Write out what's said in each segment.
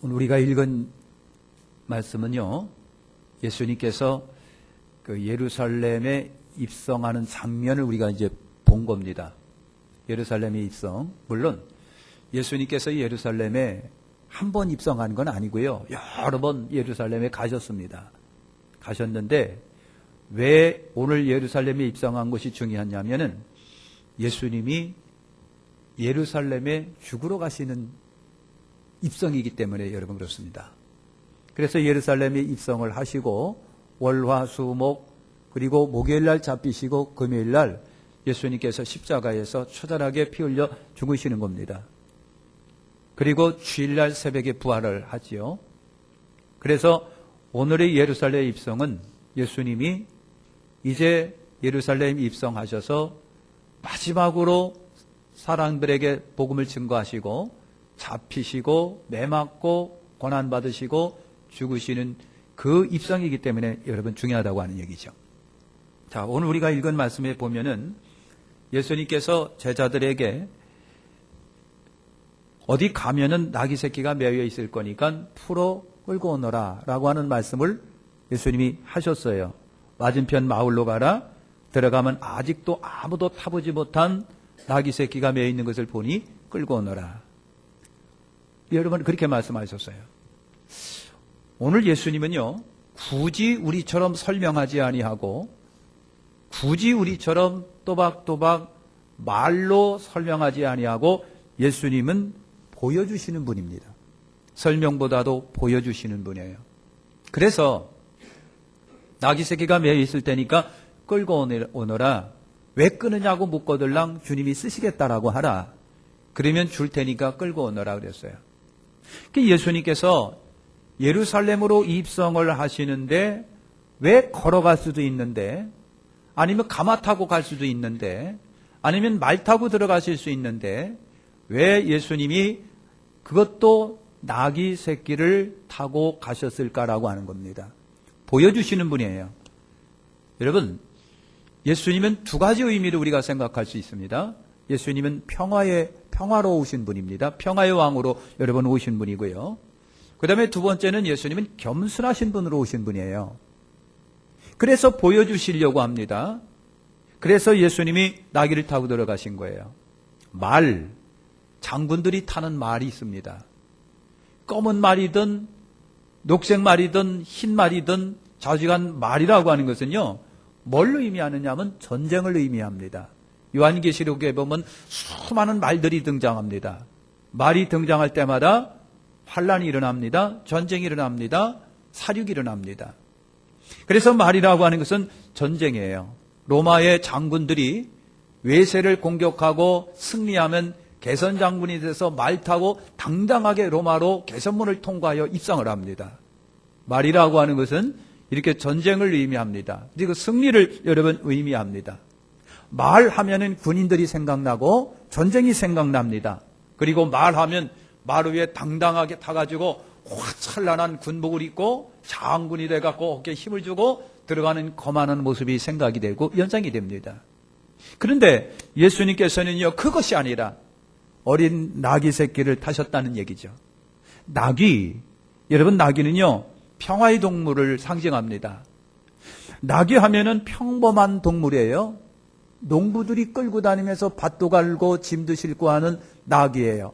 오늘 우리가 읽은 말씀은요, 예수님께서 그 예루살렘에 입성하는 장면을 우리가 이제 본 겁니다. 예루살렘의 입성. 물론 예수님께서 예루살렘에 한 번 입성한 건 아니고요, 여러 번 예루살렘에 가셨습니다. 가셨는데 왜 오늘 예루살렘에 입성한 것이 중요하냐면은 예수님이 예루살렘에 죽으러 가시는 입성이기 때문에 여러분 그렇습니다. 그래서 예루살렘에 입성을 하시고 월, 화, 수, 목 그리고 목요일날 잡히시고 금요일날 예수님께서 십자가에서 처절하게 피 흘려 죽으시는 겁니다. 그리고 주일날 새벽에 부활을 하지요. 그래서 오늘의 예루살렘 입성은 예수님이 이제 예루살렘 입성하셔서 마지막으로 사람들에게 복음을 증거하시고 잡히시고 매맞고 고난받으시고 죽으시는 그 입성이기 때문에 여러분 중요하다고 하는 얘기죠. 자, 오늘 우리가 읽은 말씀에 보면은 예수님께서 제자들에게 어디 가면은 나귀 새끼가 매여 있을 거니까 풀어 끌고 오너라 라고 하는 말씀을 예수님이 하셨어요. 맞은편 마을로 가라. 들어가면 아직도 아무도 타보지 못한 나귀 새끼가 매여 있는 것을 보니 끌고 오너라. 여러분 그렇게 말씀하셨어요. 오늘 예수님은요, 굳이 우리처럼 설명하지 아니하고 굳이 우리처럼 또박또박 말로 설명하지 아니하고 예수님은 보여주시는 분입니다. 설명보다도 보여주시는 분이에요. 그래서 나귀 새끼가 매여 있을 테니까 끌고 오너라. 왜 끄느냐고 묻거들랑 주님이 쓰시겠다라고 하라. 그러면 줄 테니까 끌고 오너라 그랬어요. 예수님께서 예루살렘으로 입성을 하시는데 왜 걸어갈 수도 있는데, 아니면 가마 타고 갈 수도 있는데, 아니면 말 타고 들어가실 수 있는데 왜 예수님이 그것도 나귀 새끼를 타고 가셨을까라고 하는 겁니다. 보여주시는 분이에요. 여러분, 예수님은 두 가지 의미로 우리가 생각할 수 있습니다. 예수님은 평화로 오신 분입니다. 평화의 왕으로 여러분 오신 분이고요. 그 다음에 두 번째는 예수님은 겸손하신 분으로 오신 분이에요. 그래서 보여주시려고 합니다. 그래서 예수님이 나귀를 타고 들어가신 거예요. 장군들이 타는 말이 있습니다. 검은 말이든 녹색 말이든 흰 말이든 자주간 말이라고 하는 것은요, 뭘 의미하느냐 하면 전쟁을 의미합니다. 요한계시록에 보면 수많은 말들이 등장합니다. 말이 등장할 때마다 환란이 일어납니다. 전쟁이 일어납니다. 사륙이 일어납니다. 그래서 말이라고 하는 것은 전쟁이에요. 로마의 장군들이 외세를 공격하고 승리하면 개선 장군이 돼서 말 타고 당당하게 로마로 개선문을 통과하여 입성을 합니다. 말이라고 하는 것은 이렇게 전쟁을 의미합니다. 그리고 승리를 여러분 의미합니다. 말하면은 군인들이 생각나고 전쟁이 생각납니다. 그리고 말하면 말 위에 당당하게 타가지고 화찬란한 군복을 입고 장군이 돼갖고 어깨에 힘을 주고 들어가는 거만한 모습이 생각이 되고 연상이 됩니다. 그런데 예수님께서는요, 그것이 아니라 어린 나귀 새끼를 타셨다는 얘기죠. 여러분 나귀는요, 평화의 동물을 상징합니다. 나귀 하면은 평범한 동물이에요. 농부들이 끌고 다니면서 밭도 갈고 짐도 싣고 하는 나귀예요.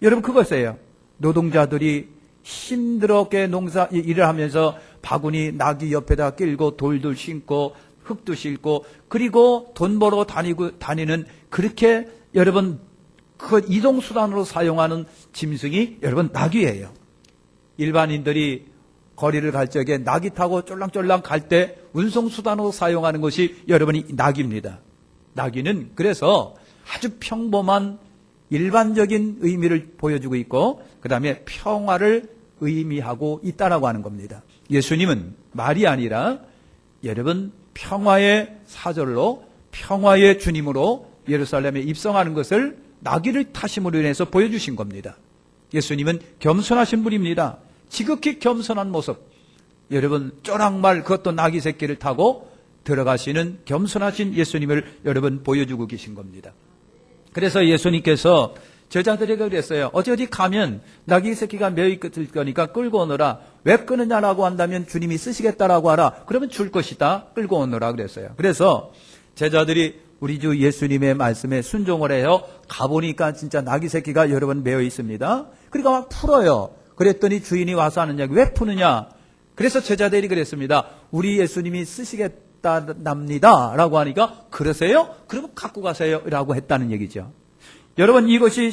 여러분 그것이에요. 노동자들이 힘들게 농사 일을 하면서 바구니 나귀 옆에다 끌고 돌도 싣고 흙도 싣고 그리고 돈 벌어 다니는 그렇게 여러분 그 이동수단으로 사용하는 짐승이 여러분 나귀예요. 일반인들이 거리를 갈 적에 나귀 타고 쫄랑쫄랑 갈 때 운송수단으로 사용하는 것이 여러분이 나귀입니다. 나귀는 그래서 아주 평범한 일반적인 의미를 보여주고 있고 그 다음에 평화를 의미하고 있다라고 하는 겁니다. 예수님은 말이 아니라 여러분 평화의 사절로 평화의 주님으로 예루살렘에 입성하는 것을 나귀를 타심으로 인해서 보여주신 겁니다. 예수님은 겸손하신 분입니다. 지극히 겸손한 모습. 여러분 쪼랑말 그것도 나귀 새끼를 타고 들어가시는 겸손하신 예수님을 여러분 보여주고 계신 겁니다. 그래서 예수님께서 제자들에게 그랬어요. 어디 가면 나귀 새끼가 매어 있을 거니까 끌고 오너라. 왜 끄느냐라고 한다면 주님이 쓰시겠다라고 하라. 그러면 줄 것이다. 끌고 오너라 그랬어요. 그래서 제자들이 우리 주 예수님의 말씀에 순종을 해요. 가보니까 진짜 나귀 새끼가 여러 번 매어 있습니다. 그러니까 막 풀어요. 그랬더니 주인이 와서 하느냐. 왜 푸느냐. 그래서 제자들이 그랬습니다. 우리 예수님이 쓰시겠답니다. 라고 하니까 그러세요? 그러면 갖고 가세요. 라고 했다는 얘기죠. 여러분 이것이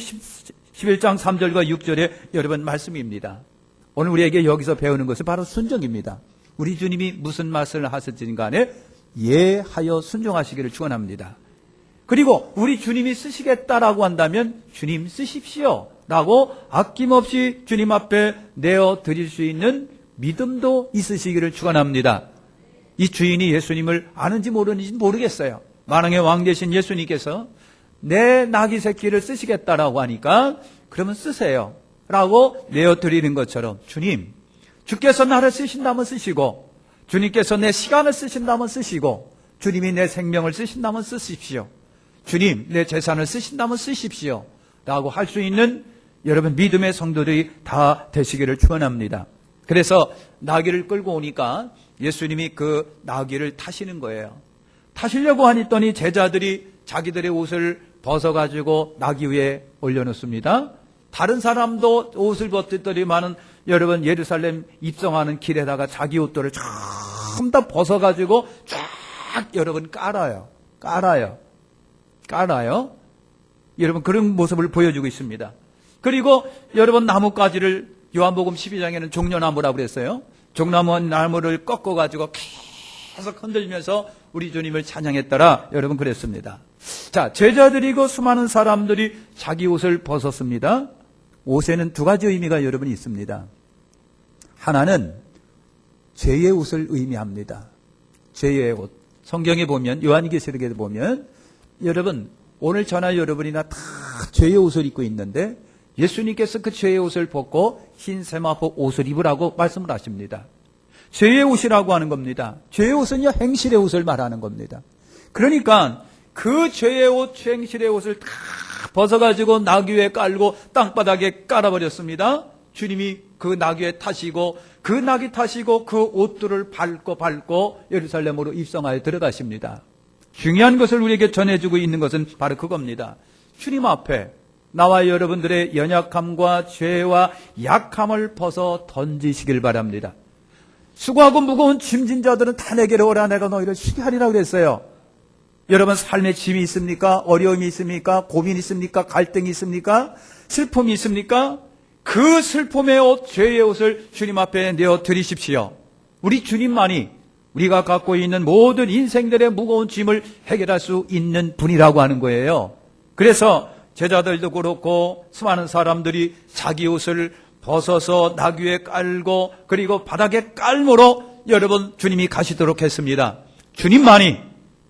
11장 3절과 6절의 여러분 말씀입니다. 오늘 우리에게 여기서 배우는 것은 바로 순종입니다. 우리 주님이 무슨 말씀을 하셨든 간에 예하여 순종하시기를 축원합니다. 그리고 우리 주님이 쓰시겠다라고 한다면 주님 쓰십시오 라고 아낌없이 주님 앞에 내어드릴 수 있는 믿음도 있으시기를 축원합니다. 이 주인이 예수님을 아는지 모르는지 모르겠어요. 만왕의 왕 되신 예수님께서 내 나귀 새끼를 쓰시겠다라고 하니까 그러면 쓰세요 라고 내어드리는 것처럼 주님, 주께서 나를 쓰신다면 쓰시고 주님께서 내 시간을 쓰신다면 쓰시고 주님이 내 생명을 쓰신다면 쓰십시오. 주님, 내 재산을 쓰신다면 쓰십시오 라고 할 수 있는 여러분 믿음의 성도들이 다 되시기를 축원합니다. 그래서 나귀를 끌고 오니까 예수님이 그 나귀를 타시는 거예요. 타시려고 하니더니 제자들이 자기들의 옷을 벗어가지고 나귀 위에 올려놓습니다. 다른 사람도 옷을 벗었더니만은 여러분 예루살렘 입성하는 길에다가 자기 옷들을 전부 다 벗어가지고 쫙 여러분 깔아요. 여러분 그런 모습을 보여주고 있습니다. 그리고 여러분 나뭇가지를 요한복음 12장에는 종려나무라고 그랬어요. 종려나무를 꺾어가지고 계속 흔들면서 우리 주님을 찬양했더라. 여러분 그랬습니다. 자, 제자들이 그 수많은 사람들이 자기 옷을 벗었습니다. 옷에는 두 가지 의미가 여러분 있습니다. 하나는 죄의 옷을 의미합니다. 죄의 옷. 성경에 보면 요한계시록에 보면 여러분 오늘 저나 여러분이나 다 죄의 옷을 입고 있는데 예수님께서 그 죄의 옷을 벗고 흰 세마포 옷을 입으라고 말씀을 하십니다. 죄의 옷이라고 하는 겁니다. 죄의 옷은요 행실의 옷을 말하는 겁니다. 그러니까 그 죄의 옷, 행실의 옷을 다 벗어가지고 나귀 위에 깔고 땅바닥에 깔아버렸습니다. 주님이 그 나귀 위에 타시고 그 나귀 타시고 그 옷들을 밟고 예루살렘으로 입성하여 들어가십니다. 중요한 것을 우리에게 전해주고 있는 것은 바로 그겁니다. 주님 앞에 나와 여러분들의 연약함과 죄와 약함을 벗어 던지시길 바랍니다. 수고하고 무거운 짐진 자들은 다 내게로 오라. 내가 너희를 쉬게 하리라 그랬어요. 여러분 삶에 짐이 있습니까? 어려움이 있습니까? 고민이 있습니까? 갈등이 있습니까? 슬픔이 있습니까? 그 슬픔의 옷, 죄의 옷을 주님 앞에 내어드리십시오. 우리 주님만이 우리가 갖고 있는 모든 인생들의 무거운 짐을 해결할 수 있는 분이라고 하는 거예요. 그래서 제자들도 그렇고 수많은 사람들이 자기 옷을 벗어서 나귀 위에 깔고 그리고 바닥에 깔므로 여러분 주님이 가시도록 했습니다. 주님만이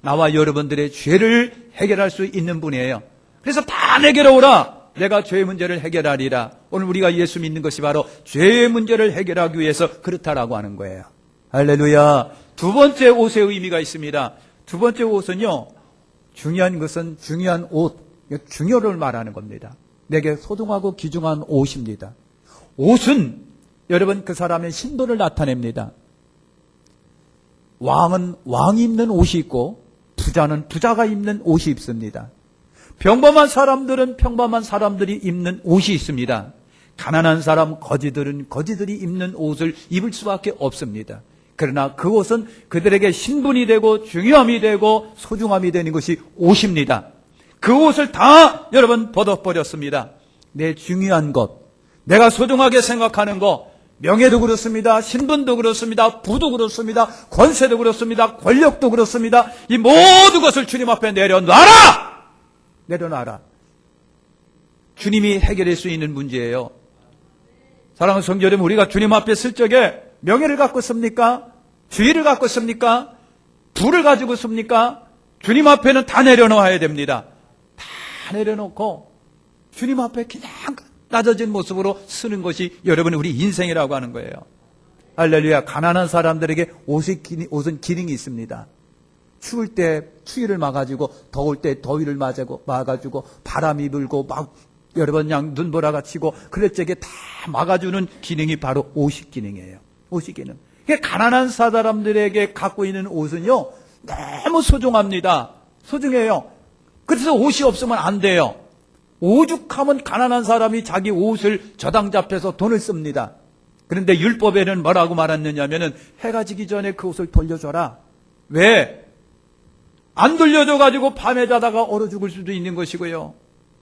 나와 여러분들의 죄를 해결할 수 있는 분이에요. 그래서 다 내게로 오라. 내가 죄의 문제를 해결하리라. 오늘 우리가 예수 믿는 것이 바로 죄의 문제를 해결하기 위해서 그렇다라고 하는 거예요. 할렐루야. 두 번째 옷의 의미가 있습니다. 두 번째 옷은요, 중요한 것은 중요한 옷, 중요를 말하는 겁니다. 내게 소중하고 귀중한 옷입니다. 옷은 여러분 그 사람의 신분을 나타냅니다. 왕은 왕이 입는 옷이 있고 부자는 부자가 입는 옷이 있습니다. 평범한 사람들은 평범한 사람들이 입는 옷이 있습니다. 가난한 사람, 거지들은 거지들이 입는 옷을 입을 수밖에 없습니다. 그러나 그 옷은 그들에게 신분이 되고 중요함이 되고 소중함이 되는 것이 옷입니다. 그 옷을 다 여러분 벗어버렸습니다. 내 중요한 것, 내가 소중하게 생각하는 것, 명예도 그렇습니다. 신분도 그렇습니다. 부도 그렇습니다. 권세도 그렇습니다. 권력도 그렇습니다. 이 모든 것을 주님 앞에 내려놔라! 내려놔라. 주님이 해결할 수 있는 문제예요. 사랑하는 성도 여러분, 우리가 주님 앞에 쓸 적에 명예를 갖고 씁니까? 주의를 갖고 씁니까? 부를 가지고 씁니까? 주님 앞에는 다 내려놓아야 됩니다. 다 내려놓고 주님 앞에 그냥 낮아진 모습으로 쓰는 것이 여러분 우리 인생이라고 하는 거예요. 할렐루야. 가난한 사람들에게 옷은 기능이 있습니다. 추울 때 추위를 막아주고 더울 때 더위를 막아주고 바람이 불고 막 여러분 양 눈보라가 치고 그럴 적에 다 막아주는 기능이 바로 옷이 기능이에요. 옷이 기능. 가난한 사람들에게 갖고 있는 옷은요 너무 소중합니다. 소중해요. 그래서 옷이 없으면 안 돼요. 오죽하면 가난한 사람이 자기 옷을 저당 잡혀서 돈을 씁니다. 그런데 율법에는 뭐라고 말했느냐면은 해가 지기 전에 그 옷을 돌려줘라. 왜? 안 돌려줘가지고 밤에 자다가 얼어 죽을 수도 있는 것이고요.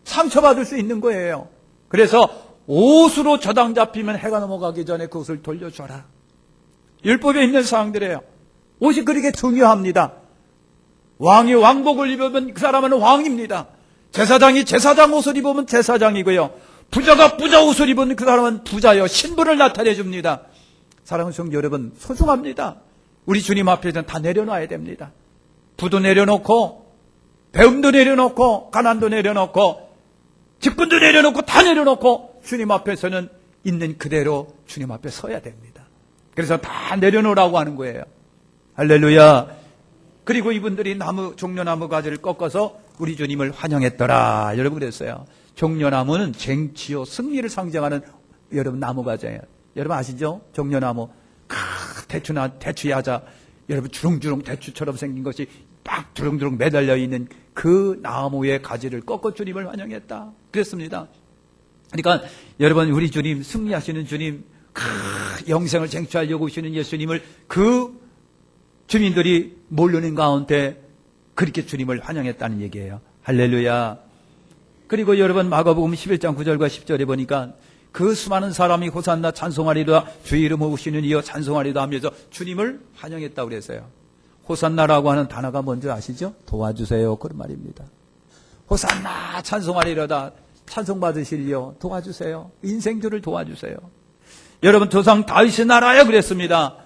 상처받을 수 있는 거예요. 그래서 옷으로 저당 잡히면 해가 넘어가기 전에 그 옷을 돌려줘라. 율법에 있는 사항들이에요. 옷이 그렇게 중요합니다. 왕이 왕복을 입으면 그 사람은 왕입니다. 제사장이 제사장 옷을 입으면 제사장이고요. 부자가 부자 옷을 입은 그 사람은 부자요. 신분을 나타내 줍니다. 사랑하는 성도 여러분, 소중합니다. 우리 주님 앞에서는 다 내려놔야 됩니다. 부도 내려놓고 배움도 내려놓고 가난도 내려놓고 직분도 내려놓고 다 내려놓고 주님 앞에서는 있는 그대로 주님 앞에 서야 됩니다. 그래서 다 내려놓으라고 하는 거예요. 할렐루야. 그리고 이분들이 종려나무 가지를 꺾어서 우리 주님을 환영했더라. 여러분 그랬어요. 종려나무는 쟁취요 승리를 상징하는 여러분 나무가지예요. 여러분 아시죠? 종려나무 대추야자 여러분 주렁주렁 대추처럼 생긴 것이 딱 두렁두렁 매달려 있는 그 나무의 가지를 꺾어 주님을 환영했다. 그랬습니다. 그러니까 여러분 우리 주님 승리하시는 주님 영생을 쟁취하려고 오시는 예수님을 그 주민들이 모르는 가운데 그렇게 주님을 환영했다는 얘기예요. 할렐루야. 그리고 여러분 마가복음 11장 9절과 10절에 보니까 그 수많은 사람이 호산나 찬송하리라 주의 이름을 오시는 이여 찬송하리라 하면서 주님을 환영했다고 그랬어요. 호산나라고 하는 단어가 뭔지 아시죠? 도와주세요. 그런 말입니다. 호산나 찬송하리라다 찬송받으시리요. 도와주세요. 인생들을 도와주세요. 여러분 조상 다윗의 나라에 그랬습니다.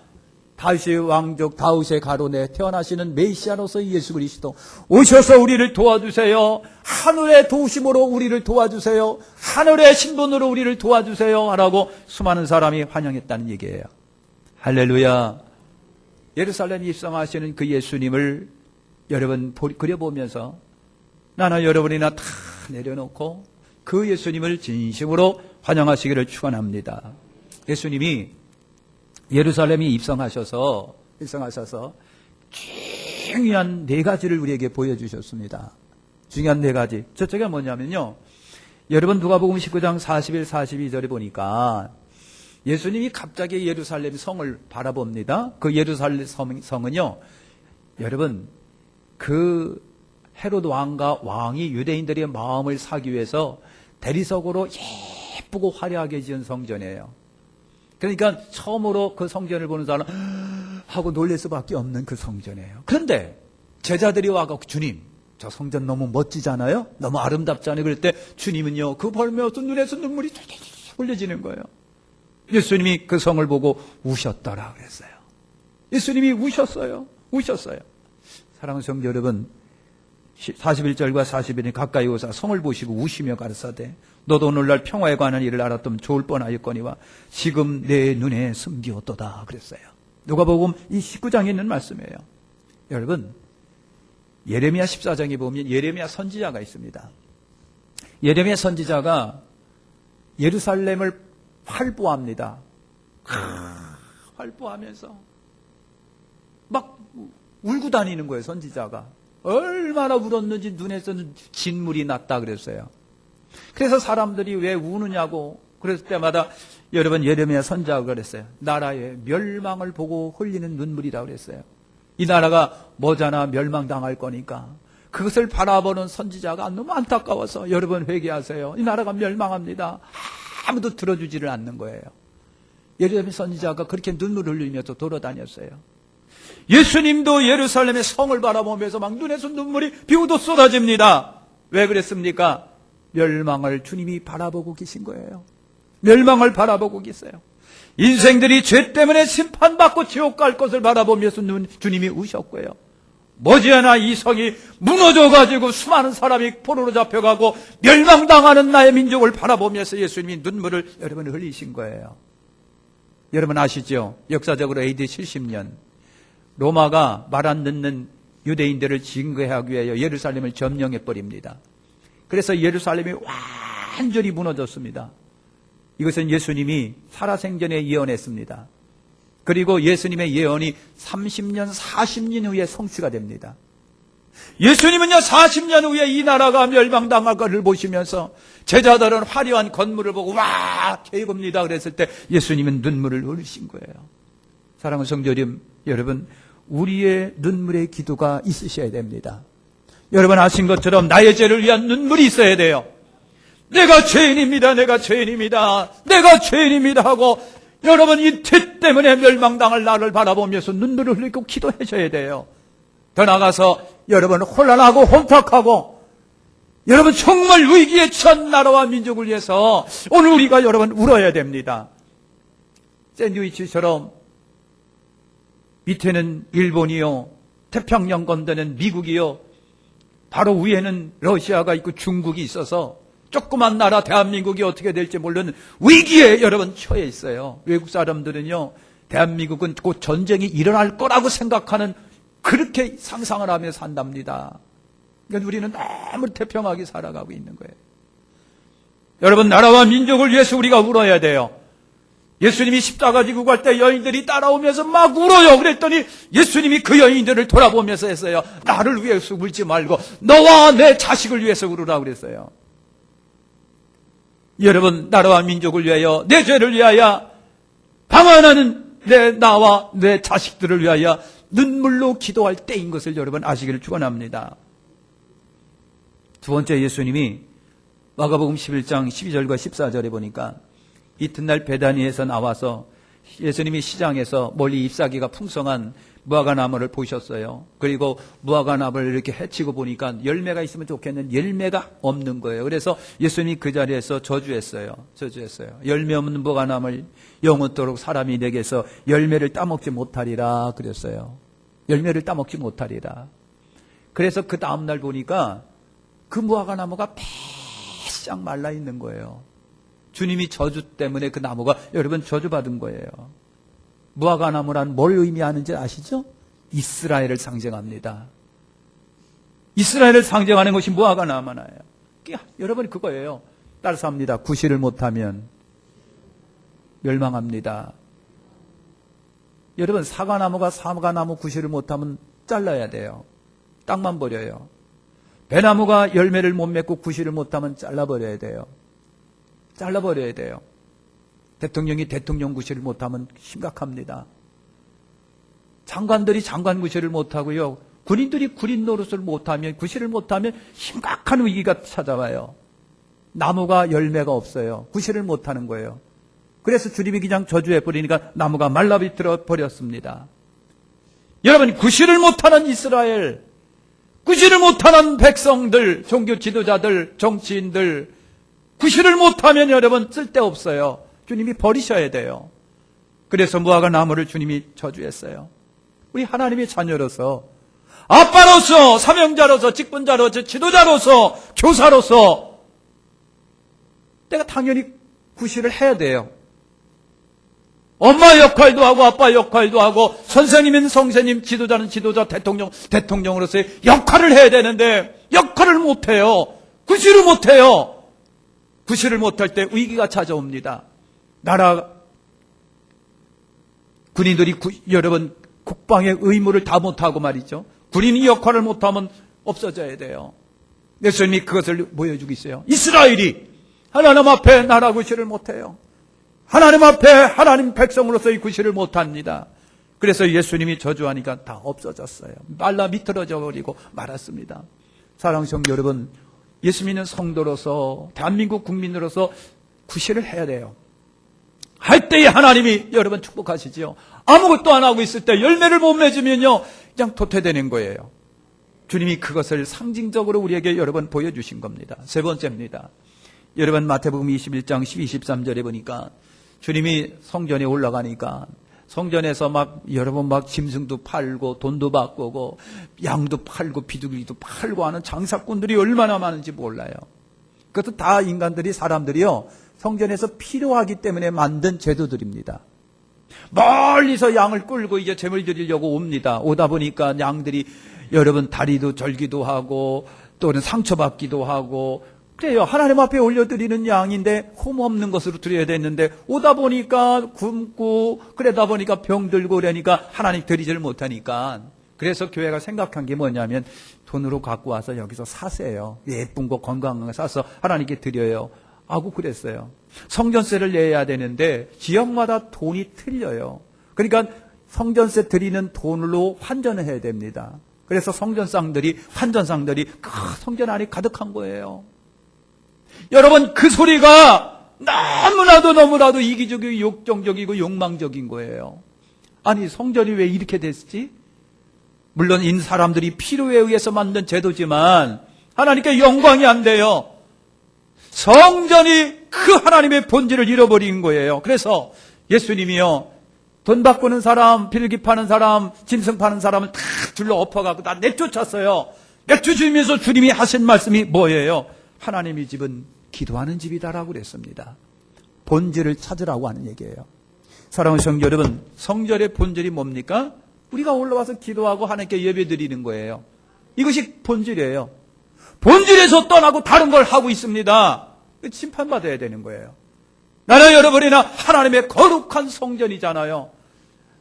다윗의 왕족 다윗의 가론에 태어나시는 메시아로서 예수 그리스도 오셔서 우리를 도와주세요. 하늘의 도우심으로 우리를 도와주세요. 하늘의 신분으로 우리를 도와주세요 하라고 수많은 사람이 환영했다는 얘기예요. 할렐루야. 예루살렘에 입성하시는 그 예수님을 여러분 그려보면서 나나 여러분이나 다 내려놓고 그 예수님을 진심으로 환영하시기를 축원합니다. 예수님이 예루살렘에 입성하셔서 중요한 네 가지를 우리에게 보여주셨습니다. 중요한 네 가지. 저쪽에 뭐냐면요. 여러분 누가복음 19장 41, 42절에 보니까 예수님이 갑자기 예루살렘 성을 바라봅니다. 그 예루살렘 성은요. 여러분 그 헤롯 왕과 왕이 유대인들의 마음을 사기 위해서 대리석으로 예쁘고 화려하게 지은 성전이에요. 그러니까 처음으로 그 성전을 보는 사람 하고 놀랄 수밖에 없는 그 성전이에요. 그런데 제자들이 와서 주님 저 성전 너무 멋지잖아요. 너무 아름답잖아요. 그럴 때 주님은요 그 벌면서 눈에서 눈물이 흘려지는 거예요. 예수님이 그 성을 보고 우셨더라 그랬어요. 예수님이 우셨어요. 사랑하는 성도 여러분 41절과 41절 가까이 오사 성을 보시고 우시며 가르사대 너도 오늘날 평화에 관한 일을 알았다면 좋을 뻔하였거니와 지금 내 눈에 숨기었도다 그랬어요. 누가복음 이 19장에 있는 말씀이에요. 여러분 예레미야 14장에 보면 예레미야 선지자가 있습니다. 예레미야 선지자가 예루살렘을 활보합니다. 활보하면서 막 울고 다니는 거예요. 선지자가 얼마나 울었는지 눈에서는 진물이 났다 그랬어요. 그래서 사람들이 왜 우느냐고 그랬을 때마다 여러분 예레미야 선지자가 그랬어요. 나라의 멸망을 보고 흘리는 눈물이라고 그랬어요. 이 나라가 뭐잖아 멸망당할 거니까 그것을 바라보는 선지자가 너무 안타까워서 여러분 회개하세요. 이 나라가 멸망합니다. 아무도 들어주지를 않는 거예요. 예레미야 선지자가 그렇게 눈물을 흘리면서 돌아다녔어요. 예수님도 예루살렘의 성을 바라보면서 막 눈에서 눈물이 비오듯 쏟아집니다. 왜 그랬습니까? 멸망을 주님이 바라보고 계신 거예요. 멸망을 바라보고 계세요. 인생들이 죄 때문에 심판받고 지옥 갈 것을 바라보면서 주님이 우셨고요. 머지않아 이 성이 무너져가지고 수많은 사람이 포로로 잡혀가고 멸망당하는 나의 민족을 바라보면서 예수님이 눈물을 여러분 흘리신 거예요. 여러분 아시죠? 역사적으로 AD 70년 로마가 말 안 듣는 유대인들을 징계하기 위하여 예루살렘을 점령해 버립니다. 그래서 예루살렘이 완전히 무너졌습니다. 이것은 예수님이 살아생전에 예언했습니다. 그리고 예수님의 예언이 30년, 40년 후에 성취가 됩니다. 예수님은요 40년 후에 이 나라가 멸망당할 것을 보시면서 제자들은 화려한 건물을 보고 와 개겁니다 그랬을 때 예수님은 눈물을 흘리신 거예요. 사랑하는 성도 여러분, 우리의 눈물의 기도가 있으셔야 됩니다. 여러분 아신 것처럼 나의 죄를 위한 눈물이 있어야 돼요. 내가 죄인입니다. 내가 죄인입니다. 내가 죄인입니다 하고 여러분 이 죄 때문에 멸망당할 나를 바라보면서 눈물을 흘리고 기도하셔야 돼요. 더 나아가서 여러분 혼란하고 혼탁하고 여러분 정말 위기에 처한 나라와 민족을 위해서 오늘 우리가 여러분 울어야 됩니다. 샌드위치처럼 밑에는 일본이요, 태평양 건너는 미국이요, 바로 위에는 러시아가 있고 중국이 있어서 조그만 나라 대한민국이 어떻게 될지 모르는 위기에 여러분 처해 있어요. 외국 사람들은요, 대한민국은 곧 전쟁이 일어날 거라고 생각하는 그렇게 상상을 하며 산답니다. 그러니까 우리는 너무 태평하게 살아가고 있는 거예요. 여러분 나라와 민족을 위해서 우리가 울어야 돼요. 예수님이 십자가 지고 갈 때 여인들이 따라오면서 막 울어요. 그랬더니 예수님이 그 여인들을 돌아보면서 했어요. 나를 위해서 울지 말고 너와 내 자식을 위해서 울으라 그랬어요. 여러분 나라와 민족을 위하여 내 죄를 위하여 방언하는 나와 내 자식들을 위하여 눈물로 기도할 때인 것을 여러분 아시기를 축원합니다. 두 번째 예수님이 마가복음 11장 12절과 14절에 보니까 이튿날 베다니에서 나와서 예수님이 시장에서 멀리 잎사귀가 풍성한 무화과나무를 보셨어요. 그리고 무화과나무를 이렇게 헤치고 보니까 열매가 있으면 좋겠는데 열매가 없는 거예요. 그래서 예수님이 그 자리에서 저주했어요. 열매 없는 무화과나무를 영원토록 사람이 내게서 열매를 따먹지 못하리라 그랬어요. 열매를 따먹지 못하리라. 그래서 그 다음날 보니까 그 무화과나무가 바싹 말라 있는 거예요. 주님이 저주 때문에 그 나무가 여러분 저주받은 거예요. 무화과나무란 뭘 의미하는지 아시죠? 이스라엘을 상징합니다. 이스라엘을 상징하는 것이 무화과나무나요. 여러분 그거예요. 따라서 합니다. 구실을 못하면 멸망합니다. 여러분 사과나무가 사과나무 구실을 못하면 잘라야 돼요. 땅만 버려요. 배나무가 열매를 못 맺고 구실을 못하면 잘라버려야 돼요. 잘라버려야 돼요. 대통령이 대통령 구실을 못하면 심각합니다. 장관들이 장관 구실을 못하고요. 군인들이 군인 노릇을 못하면 구실을 못하면 심각한 위기가 찾아와요. 나무가 열매가 없어요. 구실을 못하는 거예요. 그래서 주님이 그냥 저주해버리니까 나무가 말라비틀어 버렸습니다. 여러분 구실을 못하는 이스라엘, 구실을 못하는 백성들, 종교 지도자들, 정치인들 구실을 못하면 여러분 쓸데없어요. 주님이 버리셔야 돼요. 그래서 무화과 나무를 주님이 저주했어요. 우리 하나님의 자녀로서 아빠로서 사명자로서 직분자로서 지도자로서 교사로서 내가 당연히 구실을 해야 돼요. 엄마 역할도 하고 아빠 역할도 하고 선생님은 선생님, 지도자는 지도자, 대통령으로서의 역할을 해야 되는데 역할을 못해요. 구실을 못해요. 구실을 못할 때 위기가 찾아옵니다. 나라 군인들이 여러분 국방의 의무를 다 못하고 말이죠. 군인이 역할을 못하면 없어져야 돼요. 예수님이 그것을 보여주고 있어요. 이스라엘이 하나님 앞에 나라 구실을 못해요. 하나님 앞에 하나님 백성으로서의 구실을 못합니다. 그래서 예수님이 저주하니까 다 없어졌어요. 말라 미끄러져 버리고 말았습니다. 사랑하는 성도 여러분, 예수 믿는 성도로서 대한민국 국민으로서 구실을 해야 돼요. 할 때에 하나님이 여러분 축복하시지요. 아무것도 안 하고 있을 때 열매를 못 맺으면요 그냥 도태되는 거예요. 주님이 그것을 상징적으로 우리에게 여러분 보여주신 겁니다. 세 번째입니다. 여러분 마태복음 21장 12, 13절에 보니까 주님이 성전에 올라가니까 성전에서 막 여러분 막 짐승도 팔고 돈도 바꾸고 양도 팔고 비둘기도 팔고 하는 장사꾼들이 얼마나 많은지 몰라요. 그것도 다 인간들이 사람들이요 성전에서 필요하기 때문에 만든 제도들입니다. 멀리서 양을 끌고 이제 제물 드리려고 옵니다. 오다 보니까 양들이 여러분 다리도 절기도 하고 또는 상처받기도 하고 그래요. 하나님 앞에 올려드리는 양인데 흠 없는 것으로 드려야 됐는데 오다 보니까 굶고 그러다 보니까 병들고 그러니까 하나님 드리지를 못하니까 그래서 교회가 생각한 게 뭐냐면 돈으로 갖고 와서 여기서 사세요. 예쁜 거 건강한 거 사서 하나님께 드려요 하고 그랬어요. 성전세를 내야 되는데 지역마다 돈이 틀려요. 그러니까 성전세 드리는 돈으로 환전을 해야 됩니다. 그래서 성전상들이 환전상들이 성전 안에 가득한 거예요. 여러분 그 소리가 너무나도 이기적이고 욕정적이고 욕망적인 거예요. 아니 성전이 왜 이렇게 됐지? 물론 인 사람들이 필요에 의해서 만든 제도지만 하나님께 영광이 안 돼요. 성전이 그 하나님의 본질을 잃어버린 거예요. 그래서 예수님이요 돈 바꾸는 사람, 필기 파는 사람, 짐승 파는 사람을 다 둘러 엎어가고 다 내쫓았어요. 내쫓으면서 주님이 하신 말씀이 뭐예요? 하나님의 집은 기도하는 집이다라고 그랬습니다. 본질을 찾으라고 하는 얘기예요. 사랑하는 성도 여러분, 성전의 본질이 뭡니까? 우리가 올라와서 기도하고 하나님께 예배드리는 거예요. 이것이 본질이에요. 본질에서 떠나고 다른 걸 하고 있습니다. 심판받아야 되는 거예요. 나는 여러분이나 하나님의 거룩한 성전이잖아요.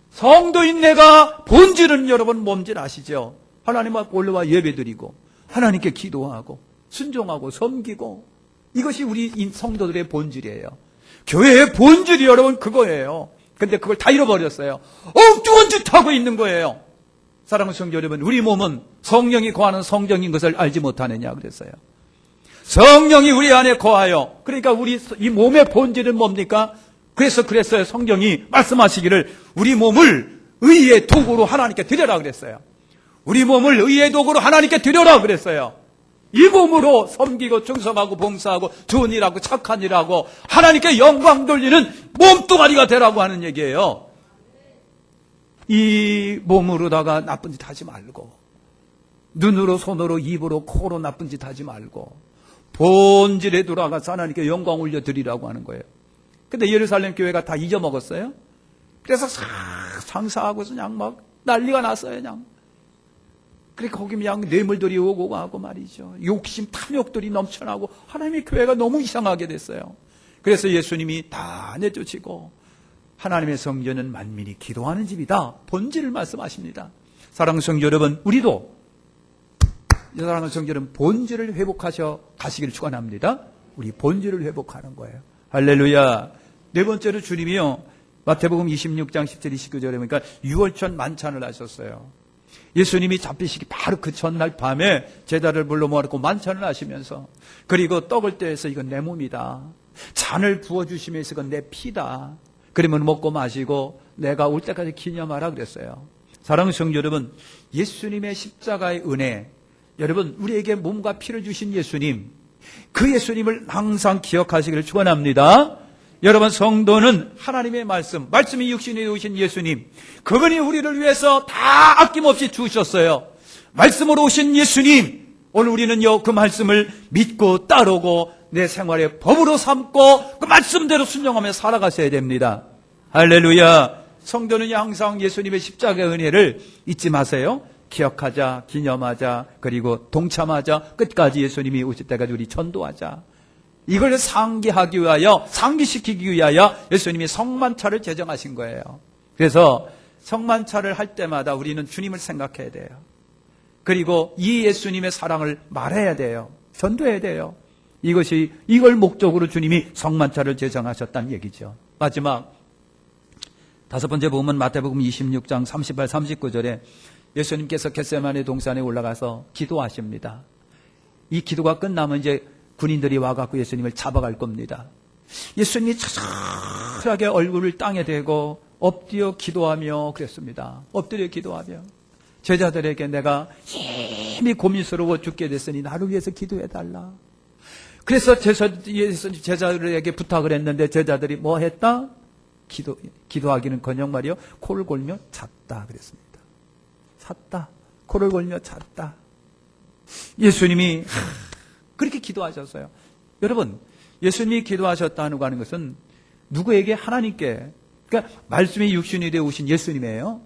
성도인 내가 본질은 여러분 뭔지 아시죠? 하나님 앞에 올라와 예배드리고 하나님께 기도하고 순종하고 섬기고 이것이 우리 성도들의 본질이에요. 교회의 본질이 여러분 그거예요. 근데 그걸 다 잃어버렸어요. 엉뚱한 짓 하고 있는 거예요. 사랑하는 성도 여러분, 우리 몸은 성령이 거하는 성전인 것을 알지 못하느냐 그랬어요. 성령이 우리 안에 거하여, 그러니까 우리 이 몸의 본질은 뭡니까? 그랬어요. 성경이 말씀하시기를 우리 몸을 의의 도구로 하나님께 드려라 그랬어요. 우리 몸을 의의 도구로 하나님께 드려라 그랬어요. 이 몸으로 섬기고 충성하고 봉사하고 좋은 일하고 착한 일하고 하나님께 영광 돌리는 몸뚱아리가 되라고 하는 얘기예요. 이 몸으로다가 나쁜 짓 하지 말고 눈으로 손으로 입으로 코로 나쁜 짓 하지 말고 본질에 돌아가서 하나님께 영광 올려드리라고 하는 거예요. 근데 예루살렘 교회가 다 잊어먹었어요. 그래서 상사하고서 그냥 막 난리가 났어요. 그냥. 그래 거기 그냥 뇌물들이 오고 가고 말이죠. 욕심 탐욕들이 넘쳐나고 하나님의 교회가 너무 이상하게 됐어요. 그래서 예수님이 다 내쫓으시고 하나님의 성전은 만민이 기도하는 집이다. 본질을 말씀하십니다. 사랑하는 성도 여러분, 우리도 사랑하는 성도 여러분 본질을 회복하셔 가시기를 축원합니다. 우리 본질을 회복하는 거예요. 할렐루야. 네 번째로 주님이요 마태복음 26장 17, 29절에 보니까 유월절 만찬을 하셨어요. 예수님이 잡히시기 바로 그 전날 밤에 제자를 불러 모아놓고 만찬을 하시면서 그리고 떡을 떼서 이건 내 몸이다. 잔을 부어주시면서 이건 내 피다. 그러면 먹고 마시고 내가 올 때까지 기념하라 그랬어요. 사랑하는 성도 여러분, 예수님의 십자가의 은혜, 여러분 우리에게 몸과 피를 주신 예수님, 그 예수님을 항상 기억하시기를 축원합니다. 여러분 성도는 하나님의 말씀이 육신에 오신 예수님, 그분이 우리를 위해서 다 아낌없이 주셨어요. 말씀으로 오신 예수님, 오늘 우리는요 그 말씀을 믿고 따르고 내 생활의 법으로 삼고 그 말씀대로 순종하며 살아가셔야 됩니다. 할렐루야. 성도는 항상 예수님의 십자가의 은혜를 잊지 마세요. 기억하자, 기념하자, 그리고 동참하자, 끝까지 예수님이 오실 때까지 우리 전도하자. 이걸 상기하기 위하여, 상기시키기 위하여 예수님이 성만찬을 제정하신 거예요. 그래서 성만찬을 할 때마다 우리는 주님을 생각해야 돼요. 그리고 이 예수님의 사랑을 말해야 돼요. 전도해야 돼요. 이걸 목적으로 주님이 성만찬을 제정하셨다는 얘기죠. 마지막 다섯 번째 보면 마태복음 26장 38, 39절에 예수님께서 겟세마네 동산에 올라가서 기도하십니다. 이 기도가 끝나면 이제 군인들이 와갖고 예수님을 잡아갈 겁니다. 예수님이 처절하게 얼굴을 땅에 대고 엎드려 기도하며 그랬습니다. 엎드려 기도하며 제자들에게 내가 힘이 고민스러워 죽게 됐으니 나를 위해서 기도해달라. 그래서 제자들에게 부탁을 했는데 제자들이 뭐 했다? 기도하기는커녕 말이요 코를 골며 잤다 그랬습니다. 잤다. 코를 골며 잤다. 예수님이 그렇게 기도하셨어요. 여러분, 예수님이 기도하셨다는 것은 누구에게? 하나님께. 그러니까 말씀이 육신이 되어 오신 예수님이에요.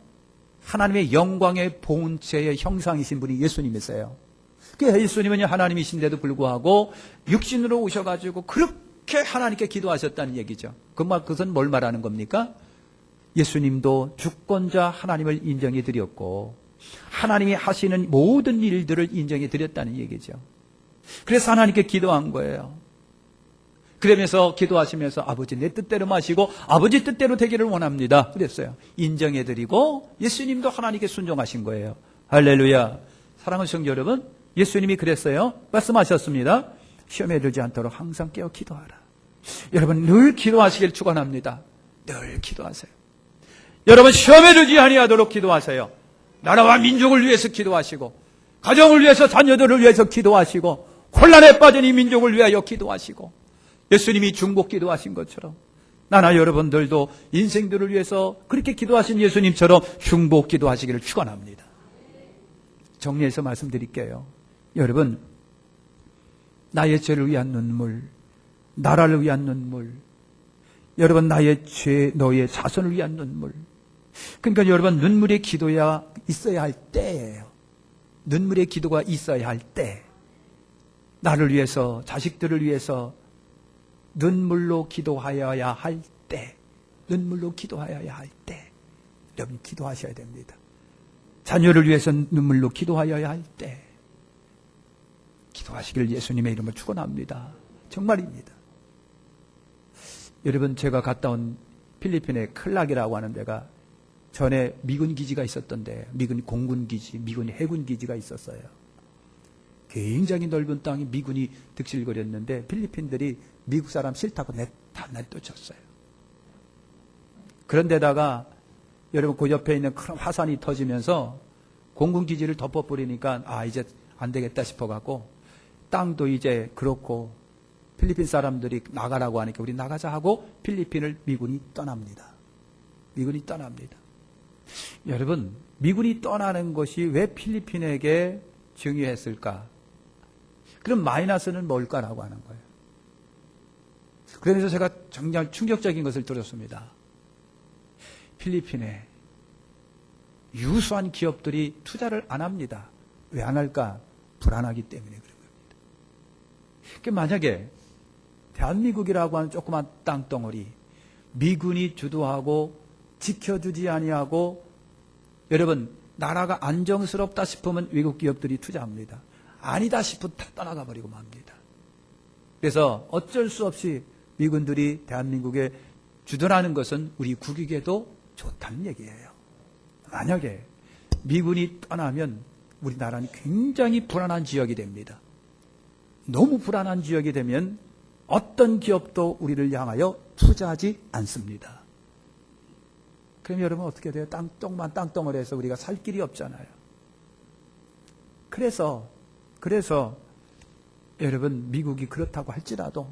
하나님의 영광의 본체의 형상이신 분이 예수님이세요. 예수님은 하나님이신데도 불구하고 육신으로 오셔가지고 그렇게 하나님께 기도하셨다는 얘기죠. 그것은 뭘 말하는 겁니까? 예수님도 주권자 하나님을 인정해 드렸고 하나님이 하시는 모든 일들을 인정해 드렸다는 얘기죠. 그래서 하나님께 기도한 거예요. 그러면서 기도하시면서 아버지 내 뜻대로 마시고 아버지 뜻대로 되기를 원합니다. 그랬어요. 인정해 드리고 예수님도 하나님께 순종하신 거예요. 할렐루야. 사랑하는 성도 여러분, 예수님이 그랬어요. 말씀하셨습니다. 시험에 들지 않도록 항상 깨어 기도하라. 여러분 늘 기도하시길 축원합니다. 늘 기도하세요. 여러분 시험에 들지 아니하도록 기도하세요. 나라와 민족을 위해서 기도하시고 가정을 위해서 자녀들을 위해서 기도하시고 혼란에 빠진 이 민족을 위하여 기도하시고 예수님이 중복 기도하신 것처럼 나나 여러분들도 인생들을 위해서 그렇게 기도하신 예수님처럼 중복 기도하시기를 축원합니다. 정리해서 말씀드릴게요. 여러분 나의 죄를 위한 눈물, 나라를 위한 눈물, 여러분 나의 죄, 너의 자손을 위한 눈물. 그러니까 여러분 눈물의 기도야 있어야 할 때예요. 눈물의 기도가 있어야 할 때. 나를 위해서, 자식들을 위해서 눈물로 기도하여야 할 때. 눈물로 기도하여야 할 때. 여러분 기도하셔야 됩니다. 자녀를 위해서 눈물로 기도하여야 할 때. 기도하시길 예수님의 이름으로 축원합니다. 정말입니다. 여러분 제가 갔다 온 필리핀의 클락이라고 하는 데가 전에 미군 기지가 있었던데 미군 공군 기지, 미군 해군 기지가 있었어요. 굉장히 넓은 땅이 미군이 득실거렸는데 필리핀들이 미국 사람 싫다고 다 내쫓았어요. 그런데다가 여러분 그 옆에 있는 큰 화산이 터지면서 공군 기지를 덮어버리니까 이제 안 되겠다 싶어갖고 땅도 이제 그렇고 필리핀 사람들이 나가라고 하니까 우리 나가자 하고 필리핀을 미군이 떠납니다. 미군이 떠납니다. 여러분 미군이 떠나는 것이 왜 필리핀에게 중요했을까? 그럼 마이너스는 뭘까라고 하는 거예요. 그래서 제가 정말 충격적인 것을 들었습니다. 필리핀에 유수한 기업들이 투자를 안 합니다. 왜 안 할까? 불안하기 때문에 그런 겁니다. 그러니까 만약에 대한민국이라고 하는 조그만 땅덩어리 미군이 주도하고 지켜주지 아니하고 여러분 나라가 안정스럽다 싶으면 외국 기업들이 투자합니다. 아니다 싶으면 다 떠나가 버리고 맙니다. 그래서 어쩔 수 없이 미군들이 대한민국에 주둔하는 것은 우리 국익에도 좋다는 얘기예요. 만약에 미군이 떠나면 우리나라는 굉장히 불안한 지역이 됩니다. 너무 불안한 지역이 되면 어떤 기업도 우리를 향하여 투자하지 않습니다. 그럼 여러분 어떻게 돼요? 땅덩어리에서 우리가 살 길이 없잖아요. 그래서 여러분 미국이 그렇다고 할지라도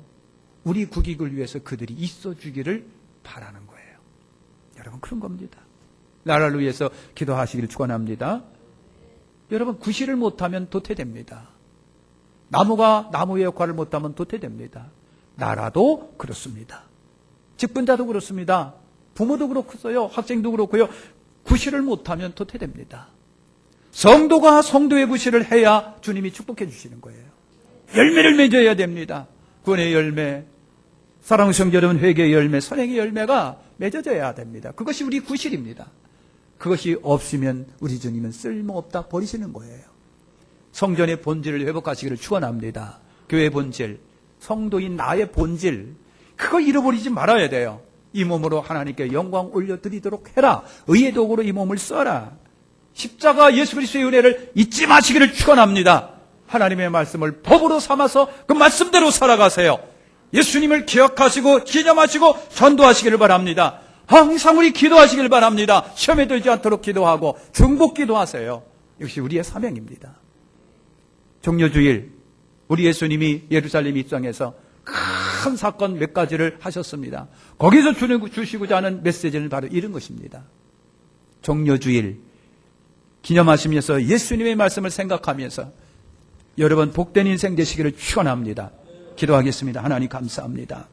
우리 국익을 위해서 그들이 있어주기를 바라는 거예요. 여러분 그런 겁니다. 나라를 위해서 기도하시기를 축원합니다. 여러분 구실을 못하면 도태됩니다. 나무가 나무의 역할을 못하면 도태됩니다. 나라도 그렇습니다. 직분자도 그렇습니다. 부모도 그렇고요. 학생도 그렇고요. 구실을 못하면 도태됩니다. 성도가 성도의 구실을 해야 주님이 축복해 주시는 거예요. 열매를 맺어야 됩니다. 구원의 열매, 사랑하는 성도 여러분, 회개의 열매, 선행의 열매가 맺어져야 됩니다. 그것이 우리 구실입니다. 그것이 없으면 우리 주님은 쓸모없다 버리시는 거예요. 성전의 본질을 회복하시기를 축원합니다. 교회의 본질, 성도인 나의 본질, 그거 잃어버리지 말아야 돼요. 이 몸으로 하나님께 영광 올려드리도록 해라. 의의 도구로 이 몸을 써라. 십자가 예수 그리스도의 은혜를 잊지 마시기를 축원합니다. 하나님의 말씀을 법으로 삼아서 그 말씀대로 살아가세요. 예수님을 기억하시고 기념하시고 전도하시기를 바랍니다. 항상 우리 기도하시길 바랍니다. 시험에 들지 않도록 기도하고 중복 기도하세요. 역시 우리의 사명입니다. 종려주일 우리 예수님이 예루살렘 입성해서 큰 사건 몇 가지를 하셨습니다. 거기서 주시고자 하는 메시지는 바로 이런 것입니다. 종려주일 기념하시면서 예수님의 말씀을 생각하면서 여러분 복된 인생 되시기를 축원합니다. 기도하겠습니다. 하나님 감사합니다.